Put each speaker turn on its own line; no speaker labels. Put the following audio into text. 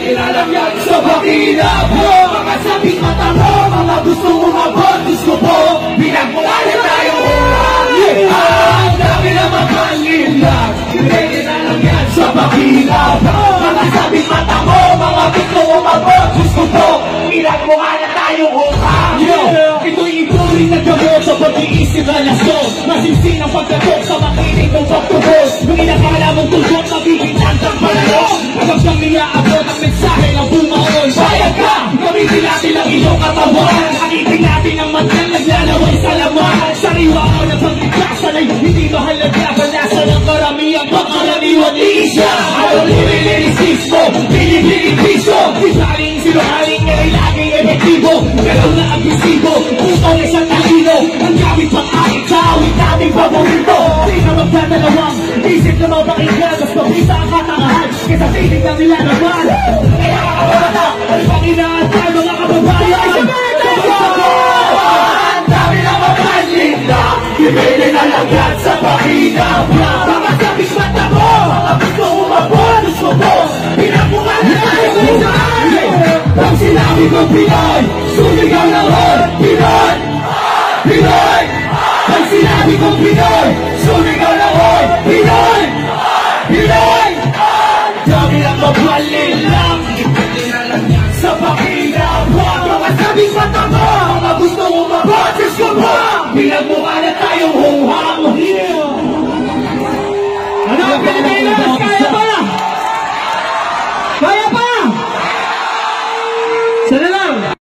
nilalagyan sa pakilap mo. Mga sabing mata mo, mga gusto umabot. Gusto po, pinagmulayan tayo ulang. Ang dami na makalinag, hindi nilalagyan sa pakilap mo. Mga sabing mata mo, mga gusto umabot. Gusto po, pinagmulayan tayo ulang. Ito'y ituloy na gamot sa pag-iisip relasyon. Masinsin ang pagkatok sa makinig ng pagtubos. Nung inakala mong tugot, mabibigyan kang panahon. Hanggang siyang niyaabot ang mensahe ng bumaon. Bayag ka, gamitin natin ang iyong katawan. Akitin natin ang matang naglalaway sa laman. Sariwa mo na pagligtas, sanay hindi mahalaga. Balasa ng karamihan, pangkaraniwan ni isya. Ayaw nililinis mo, pili-pili piso. Isaling sinungaling ay laging efektibo. Pero na agresibo, utong isang talino. Ang gamit pang akit sa awit nating paborito. Di na magdadalawang isip na mapakinggan. Mas mabisa ang katangahan kaysa tinig na nila naman. Kaya kakabata, ano pang inaantay mga kababayan? Ang dami na mapalit na ibigay na lagyan sa pakinap. Mga sabing mata mo, mga gusto umabot. Gusto mo, pinapungan na tayo minsan. Ang sinabi kong Pinoy, sumigaw na hon. Pinoy, Pinoy. Ang sinabi kong Pinoy, sumigaw na hon. Pinoy, Pinoy. Dami lang mapalit lang.